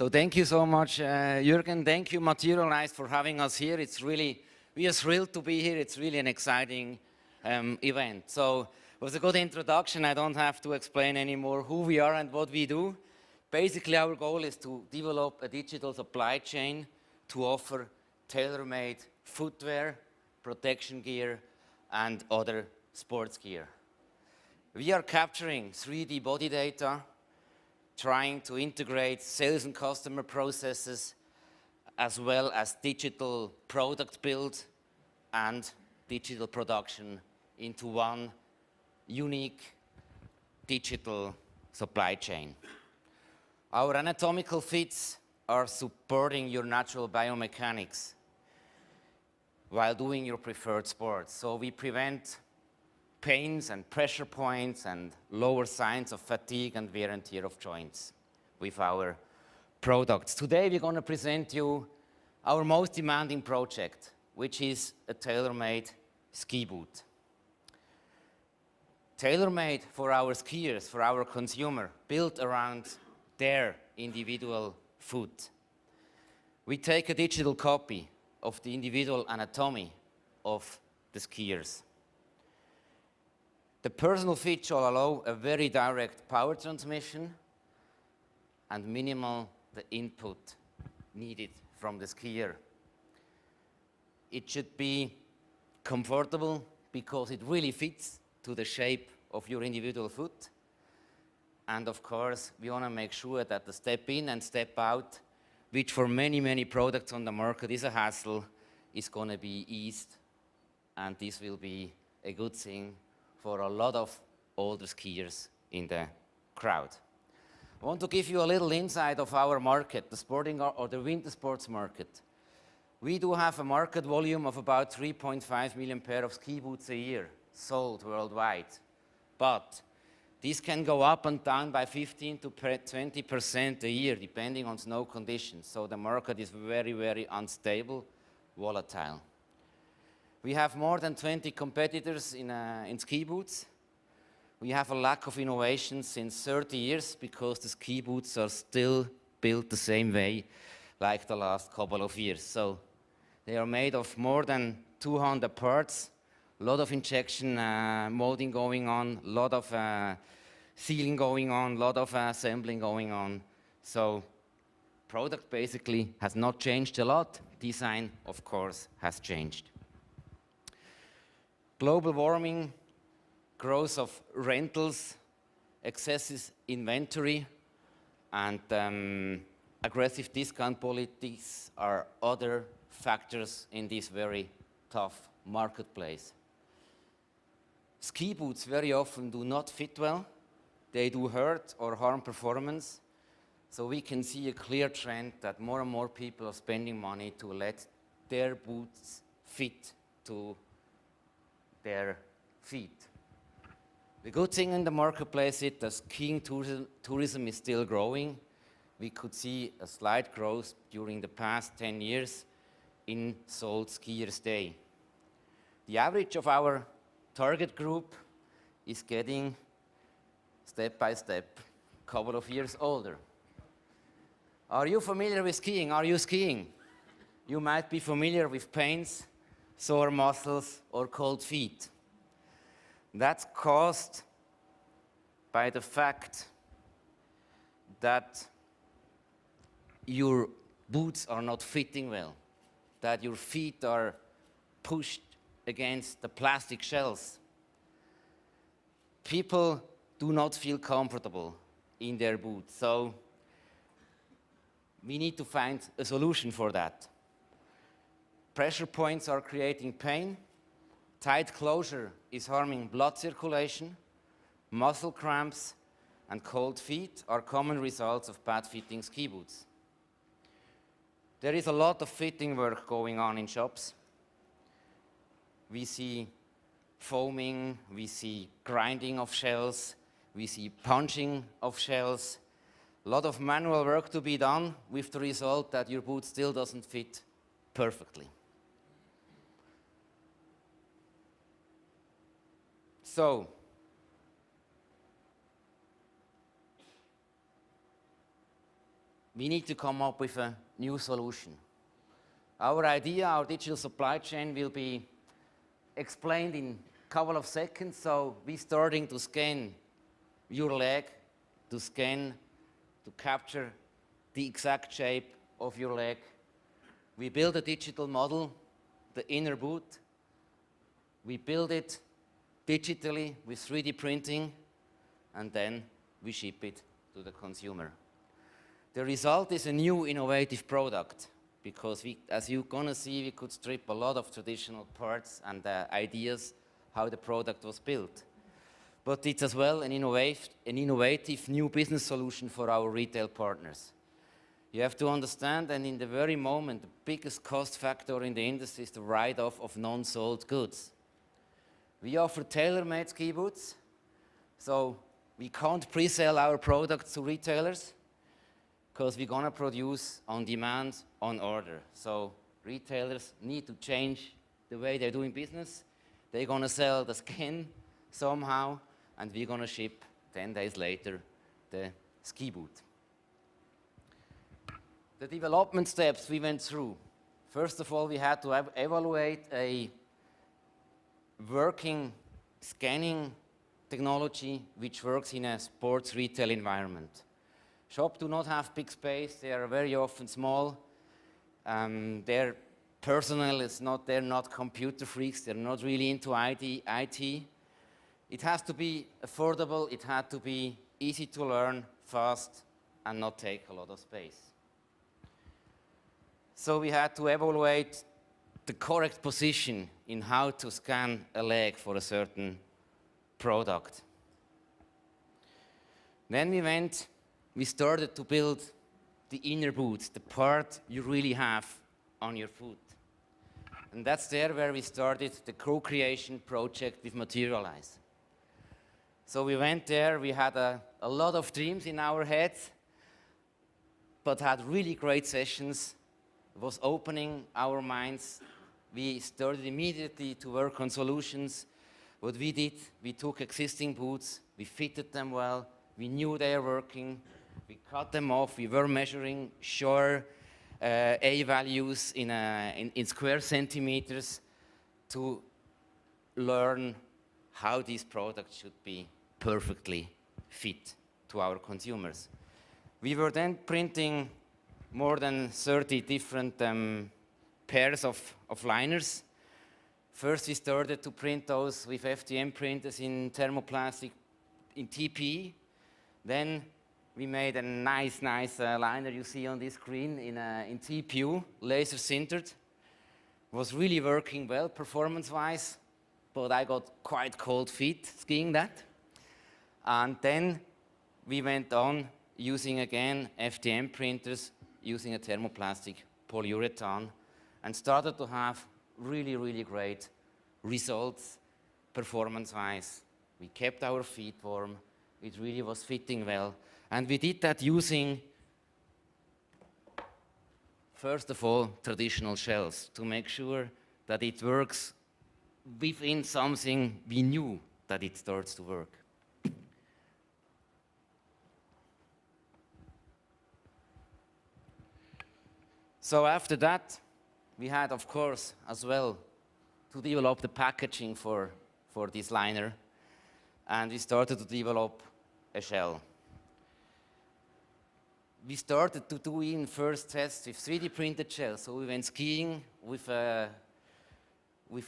So thank you so much, Jürgen. Thank you, Materialise, for having us here. We are thrilled to be here. It's really an exciting event. So it was a good introduction. I don't have to explain anymore who we are and what we do. Basically, our goal is to develop a digital supply chain to offer tailor-made footwear, protection gear, and other sports gear. We are capturing 3D body data, trying to integrate sales and customer processes, as well as digital product build and digital production into one unique digital supply chain. Our anatomical fits are supporting your natural biomechanics while doing your preferred sports. So we prevent pains and pressure points and lower signs of fatigue and wear and tear of joints with our products. Today we're going to present you our most demanding project, which is a tailor-made ski boot. Tailor-made for our skiers, for our consumer, built around their individual foot. We take a digital copy of the individual anatomy of the skiers. The personal fit shall allow a very direct power transmission and minimal the input needed from the skier. It should be comfortable because it really fits to the shape of your individual foot. And of course, we want to make sure that the step in and step out, which for many, many products on the market is a hassle, is going to be eased. And this will be a good thing for a lot of older skiers in the crowd. I want to give you a little insight of our market, the sporting or the winter sports market. We do have a market volume of about 3.5 million pair of ski boots a year sold worldwide. But this can go up and down by 15 to 20% a year, depending on snow conditions. So the market is very, very unstable, volatile. We have more than 20 competitors in ski boots. We have a lack of innovation since 30 years because the ski boots are still built the same way like the last couple of years. So they are made of more than 200 parts, a lot of injection molding going on, a lot of sealing going on, a lot of assembling going on. So product basically has not changed a lot. Design, of course, has changed. Global warming, growth of rentals, excessive inventory, and aggressive discount politics are other factors in this very tough marketplace. Ski boots very often do not fit well. They do hurt or harm performance. So we can see a clear trend that more and more people are spending money to let their boots fit to their feet. The good thing in the marketplace is that skiing tourism is still growing. We could see a slight growth during the past 10 years in sold skiers' day. The average of our target group is getting, step by step, a couple of years older. Are you familiar with skiing? Are you skiing? You might be familiar with pains, sore muscles, or cold feet. That's caused by the fact that your boots are not fitting well, that your feet are pushed against the plastic shells. People do not feel comfortable in their boots, so we need to find a solution for that. Pressure points are creating pain. Tight closure is harming blood circulation. Muscle cramps and cold feet are common results of bad fitting ski boots. There is a lot of fitting work going on in shops. We see foaming, we see grinding of shells, we see punching of shells. A lot of manual work to be done with the result that your boot still doesn't fit perfectly. So, we need to come up with a new solution. Our idea, our digital supply chain will be explained in a couple of seconds. So we're starting to scan your leg, to capture the exact shape of your leg. We build a digital model, the inner boot. We build it digitally with 3D printing, and then we ship it to the consumer. The result is a new innovative product, because as you're gonna see, we could strip a lot of traditional parts and ideas how the product was built. But it's as well an innovative new business solution for our retail partners. You have to understand, and in the very moment, the biggest cost factor in the industry is the write-off of non-sold goods. We offer tailor-made ski boots, so we can't pre-sell our products to retailers, because we're gonna produce on demand, on order. So retailers need to change the way they're doing business. They're gonna sell the skin somehow, and we're gonna ship 10 days later the ski boot. The development steps we went through. First of all, we had to evaluate a working scanning technology which works in a sports retail environment. Shops do not have big space, they are very often small. Their personnel is not, they're not computer freaks, they're not really into IT. It has to be affordable, it had to be easy to learn, fast, and not take a lot of space. So we had to evaluate the correct position in how to scan a leg for a certain product. Then we started to build the inner boot, the part you really have on your foot. And that's there where we started the co-creation project with Materialise. So we went there, we had a lot of dreams in our heads, but had really great sessions. It was opening our minds. We started immediately to work on solutions. What we did, we took existing boots, we fitted them well, we knew they were working, we cut them off, we were measuring sure A values in square centimeters to learn how these products should be perfectly fit to our consumers. We were then printing more than 30 different pairs of liners. First, we started to print those with FDM printers in thermoplastic, in TPE. Then we made a nice liner you see on this screen in TPU, laser sintered. It was really working well performance-wise, but I got quite cold feet skiing that. And then we went on using again FDM printers, using a thermoplastic polyurethane, and started to have really great results performance-wise. We kept our feet warm, it really was fitting well. And we did that using, first of all, traditional shells to make sure that it works within something we knew that it starts to work. So after that, we had, of course, as well, to develop the packaging for this liner, and we started to develop a shell. We started to do in first tests with 3D printed shells. So we went skiing with a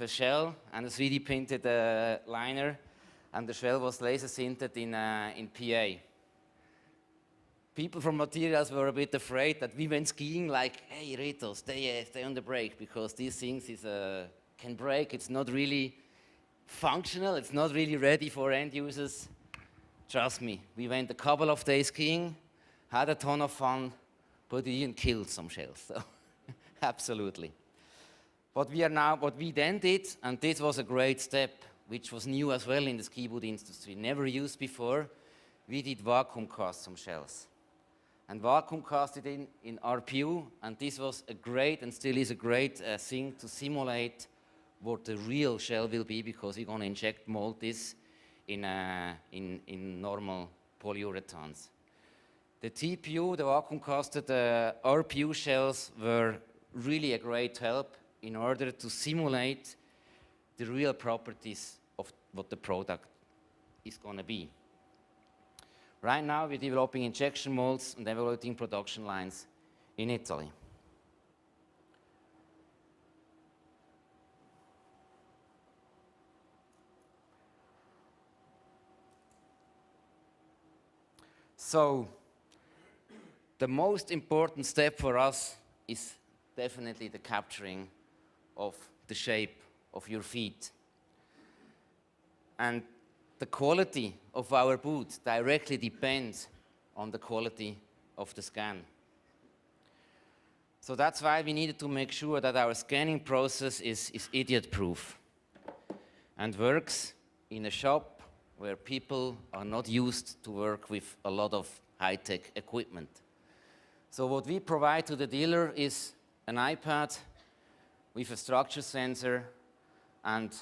shell and a 3D printed liner, and the shell was laser sintered in PA. People from Materialise were a bit afraid that we went skiing like, hey Reto, stay on the brake, because these things can break. It's not really functional. It's not really ready for end users. Trust me, we went a couple of days skiing, had a ton of fun, but we even killed some shells. So absolutely. What we then did, and this was a great step, which was new as well in the ski boot industry, never used before, we did vacuum cast some shells. And vacuum casted in RPU, and this was a great, and still is a great thing to simulate what the real shell will be, because we're going to inject mold this in normal polyurethanes. The TPU, the vacuum-casted RPU shells, were really a great help in order to simulate the real properties of what the product is going to be. Right now, we're developing injection molds and evaluating production lines in Italy. So, the most important step for us is definitely the capturing of the shape of your feet. And the quality of our boot directly depends on the quality of the scan. So that's why we needed to make sure that our scanning process is idiot-proof and works in a shop where people are not used to work with a lot of high-tech equipment. So what we provide to the dealer is an iPad with a structure sensor and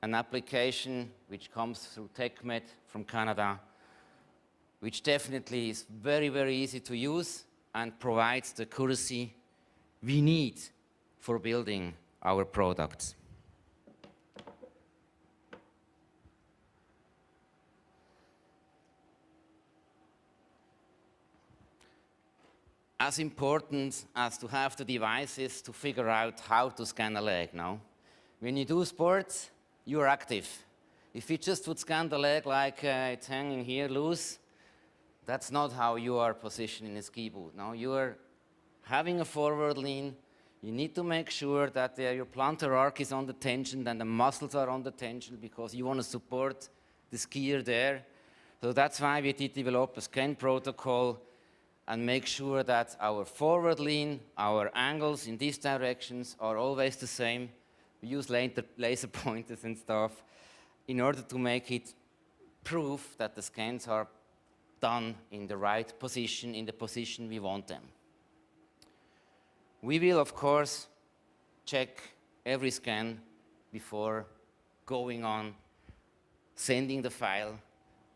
an application which comes through TechMed from Canada, which definitely is very, very easy to use and provides the accuracy we need for building our products. As important as to have the devices to figure out how to scan a leg now. When you do sports, you're active. If you just would scan the leg like it's hanging here loose, that's not how you are positioned in a ski boot. Now you are having a forward lean. You need to make sure that your plantar arc is on the tension and the muscles are on the tension because you want to support the skier there. So that's why we did develop a scan protocol and make sure that our forward lean, our angles in these directions are always the same. We use laser pointers and stuff in order to make it proof that the scans are done in the right position, in the position we want them. We will, of course, check every scan before going on, sending the file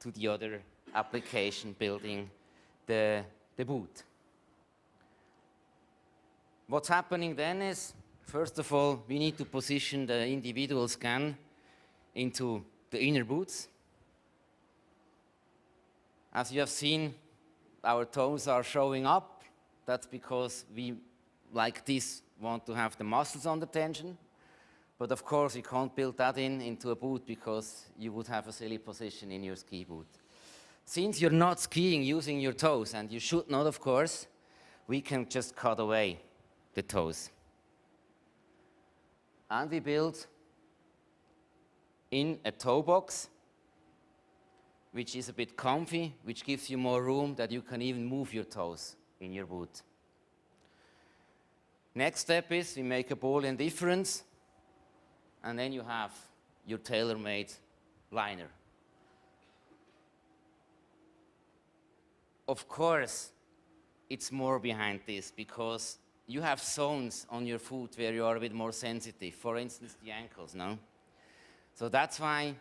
to the other application building the boot. What's happening then is, first of all, we need to position the individual scan into the inner boots. As you have seen, our toes are showing up. That's because we, like this, want to have the muscles on the tension. But of course, you can't build that into a boot because you would have a silly position in your ski boot. Since you're not skiing using your toes, and you should not, of course, we can just cut away the toes. And we build in a toe box, which is a bit comfy, which gives you more room that you can even move your toes in your boot. Next step is we make a Boolean difference, and then you have your tailor-made liner. Of course, it's more behind this because you have zones on your foot where you are a bit more sensitive, for instance, the ankles, no? So that's why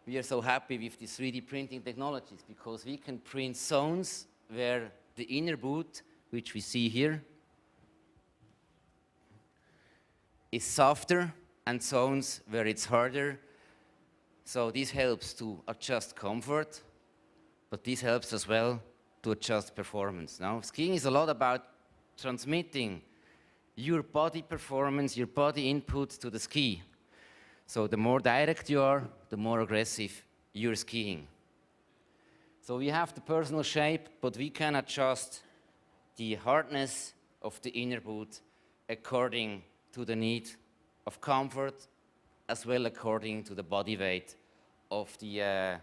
we are so happy with these 3D printing technologies, because we can print zones where the inner boot, which we see here, is softer, and zones where it's harder. So this helps to adjust comfort, but this helps as well to adjust performance. Now, skiing is a lot about transmitting your body performance, your body input to the ski. So the more direct you are, the more aggressive you're skiing. So we have the personal shape, but we can adjust the hardness of the inner boot according to the need of comfort, as well according to the body weight of the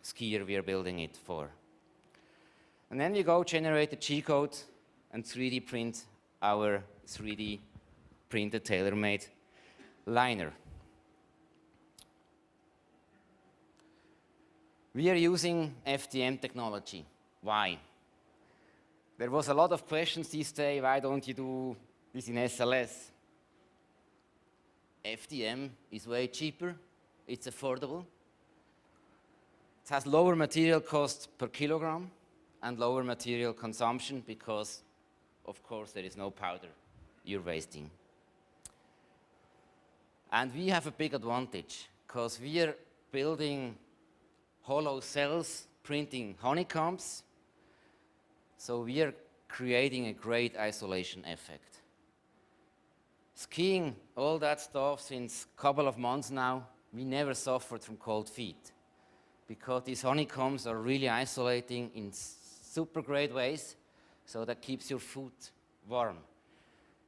skier we are building it for. And then we go generate a G-code and 3D print our 3D printed tailor-made liner. We are using FDM technology. Why? There was a lot of questions this day, why don't you do this in SLS? FDM is way cheaper, it's affordable, it has lower material cost per kilogram, and lower material consumption because, of course, there is no powder you're wasting. And we have a big advantage because we are building hollow cells, printing honeycombs. So we are creating a great isolation effect. Skiing all that stuff since a couple of months now, we never suffered from cold feet because these honeycombs are really isolating in super great ways, so that keeps your foot warm.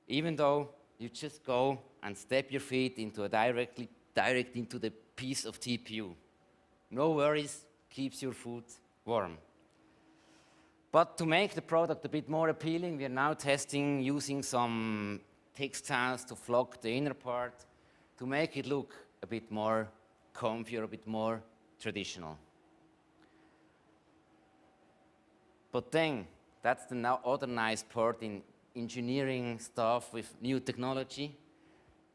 Even though you just go and step your feet into direct into the piece of TPU. No worries, keeps your foot warm. But to make the product a bit more appealing, we are now testing using some textiles to flock the inner part to make it look a bit more comfy or a bit more traditional. But then, that's the other nice part in engineering stuff with new technology.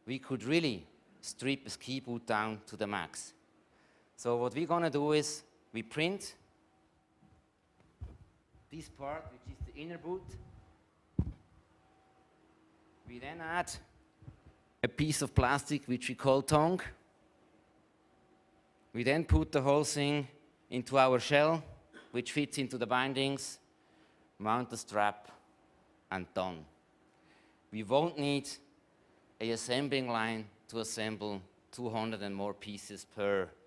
We could really strip a ski boot down to the max. So what we're gonna do is we print this part, which is the inner boot. We then add a piece of plastic, which we call tongue. We then put the whole thing into our shell, which fits into the bindings, mount the strap, and done. We won't need an assembling line to assemble 200 and more pieces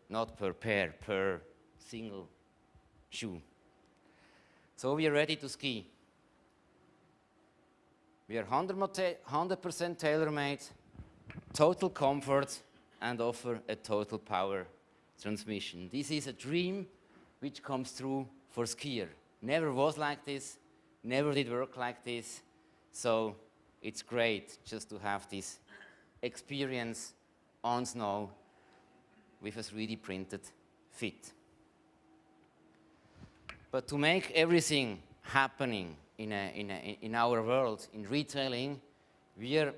not per pair, per single shoe. So we are ready to ski. We are 100% tailor-made, total comfort, and offer a total power transmission. This is a dream which comes true for skier. Never was like this, never did work like this, so it's great just to have this experience on snow with a 3D printed fit. But to make everything happening in our world, in retailing, we are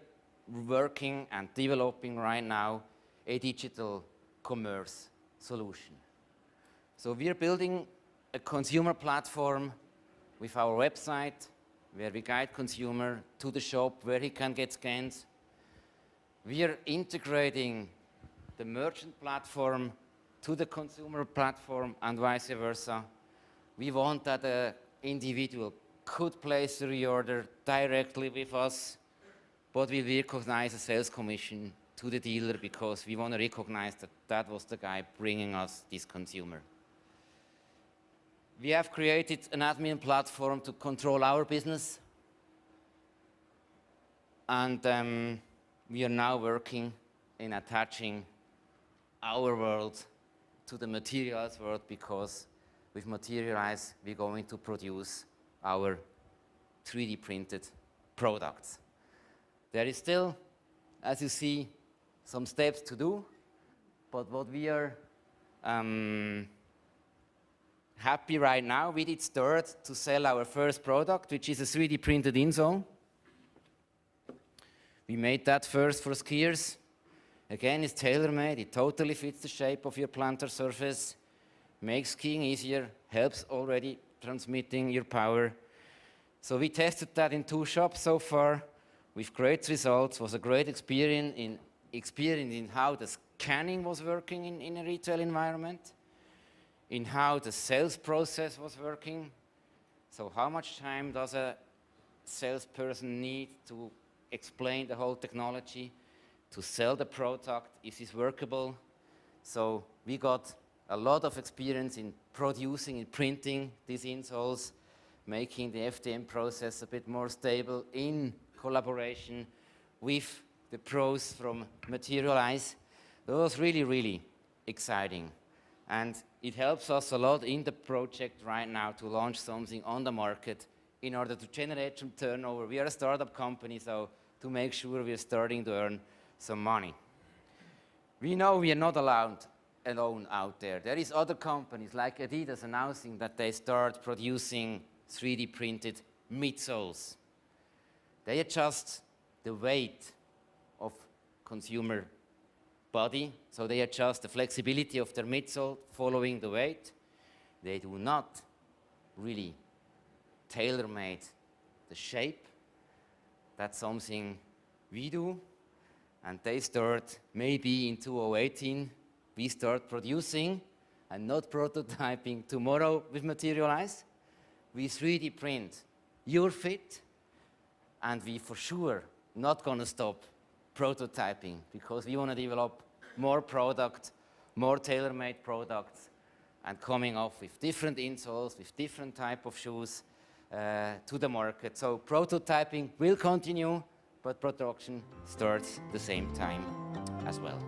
working and developing right now a digital commerce solution. So we are building a consumer platform with our website where we guide consumer to the shop where he can get scans. We are integrating the merchant platform to the consumer platform and vice versa. We want that an individual could place a reorder directly with us, but we recognize a sales commission to the dealer because we want to recognize that that was the guy bringing us this consumer. We have created an admin platform to control our business, and we are now working in attaching our world to the Materialise world because with Materialise we're going to produce our 3D printed products. There is still, as you see, some steps to do, but what we are happy right now, we did start to sell our first product, which is a 3D printed insole. We made that first for skiers. Again, it's tailor-made. It totally fits the shape of your plantar surface, makes skiing easier, helps already transmitting your power. So we tested that in 2 shops so far with great results. It was a great experience in how the scanning was working in a retail environment, in how the sales process was working. So how much time does a salesperson need to explain the whole technology, to sell the product? Is this workable? So we got a lot of experience in producing and printing these insoles, making the FDM process a bit more stable in collaboration with the pros from Materialise. That was really, really exciting. And it helps us a lot in the project right now to launch something on the market in order to generate some turnover. We are a startup company, so to make sure we are starting to earn some money. We know we are not alone out there. There is other companies like Adidas announcing that they start producing 3D printed midsoles. They adjust the weight of consumer body, so they adjust the flexibility of their midsole following the weight. They do not really tailor-made the shape. That's something we do. And they start maybe in 2018, we start producing and not prototyping tomorrow with Materialise. We 3D print your fit, and we for sure not gonna stop prototyping because we wanna develop more product, more tailor-made products, and coming off with different insoles, with different type of shoes to the market. So prototyping will continue, but production starts the same time as well.